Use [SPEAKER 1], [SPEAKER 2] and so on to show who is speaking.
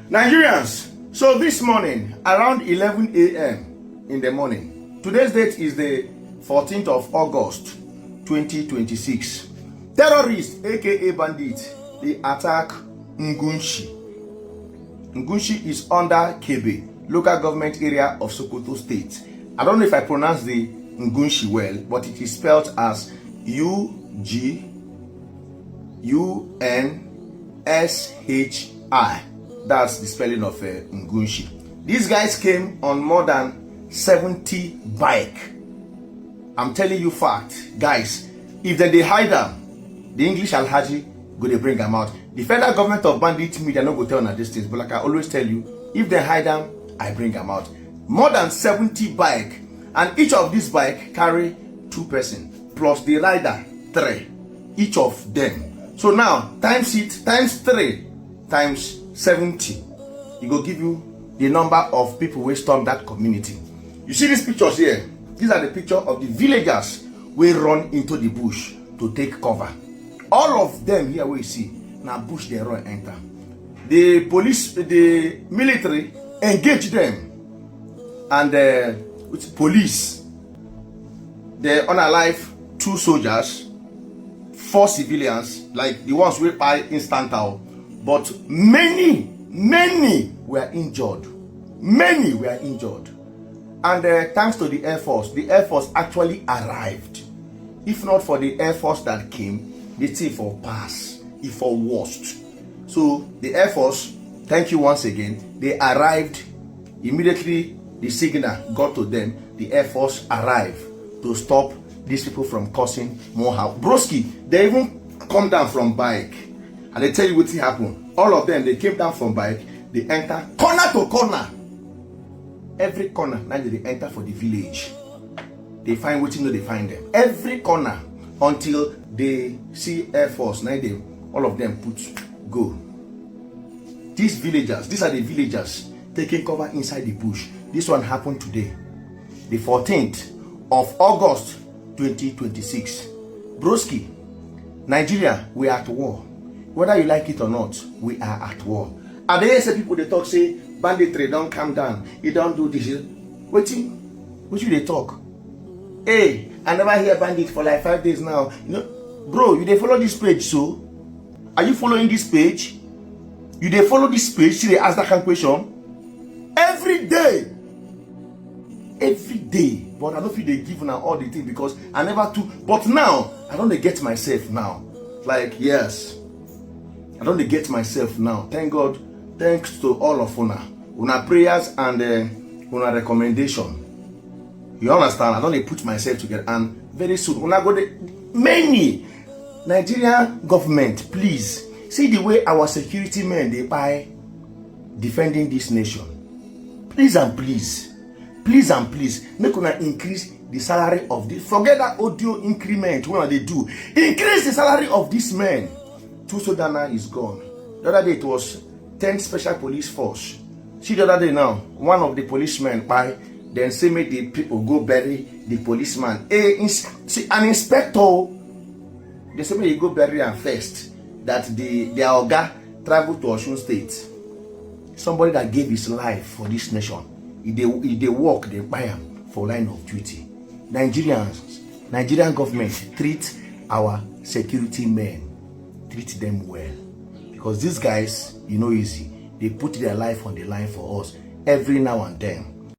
[SPEAKER 1] Nigerians, so this morning around 11 a.m. in the morning, today's date is the 14th of August 2026. Terrorists aka bandits, they attack Ugulshi. Ugulshi is under Kebe, local government area of Sokoto State. I don't know if I pronounce the Ugulshi well, but it is spelled as U-G-U-N-S-H-I. That's the spelling of Ugulshi. These guys came on more than 70 bike. I'm telling you fact, guys. If they hide them, the English Alhaji go they bring them out. The federal government of bandit media no go tell on these things, but like I always tell you, if they hide them, I bring them out. More than 70 bike, and each of these bike carry 2 persons plus the rider 3, each of them. So now times it times 3 times 70, it will give you the number of people who storm that community. You see these pictures here? These are the pictures of the villagers who run into the bush to take cover. All of them here we see now bush they run enter. The police, the military engage them, and with police they unalive 2 soldiers, 4 civilians like the ones we buy instant out, but many were injured. Many were injured. And thanks to the Air Force actually arrived. If not for the Air Force that came, the thing for pass, if for worst. So the Air Force, thank you once again, they arrived immediately. The signal got to them. The Air Force arrived to stop these people from causing more harm. Broski, they even come down from bike, and they tell you what happened. All of them, they came down from bike. They enter corner to corner. Every corner, now they enter for the village. They find what they find them. Every corner until they see Air Force. Now they, all of them go. These villagers, these are the villagers taking cover inside the bush. This one happened today, the 14th of August 2026. Broski, Nigeria, we are at war. Whether you like it or not, we are at war. And they say people they talk say banditry don't calm down. You don't do this. What you they talk? Hey, I never hear bandit for like 5 days now. You know, bro, you they follow this page, so are you following this page? You they follow this page? See, they ask that kind of question every day. Every day. But I don't feel they give now all the things because I never took. But now I don't get myself now. Like, yes, I don't get myself now. Thank God. Thanks to all of una prayers and una recommendation. You understand? I don't put myself together, and very soon una go the many Nigerian government, please see the way our security men they buy defending this nation. Please and please, make una increase the salary of this. Forget that audio increment when they do. Increase the salary of this men. Tusodana is gone. The other day it was 10 special police force. See the other day now, one of the policemen then say make the people go bury the policeman. See, an inspector, they say make you go bury him first. That their oga traveled to Osun State. Somebody that gave his life for this nation. If they work, they buy him for line of duty. Nigerian government treat our security men, treat them well. Because these guys, you know, easy. They put their life on the line for us every now and then.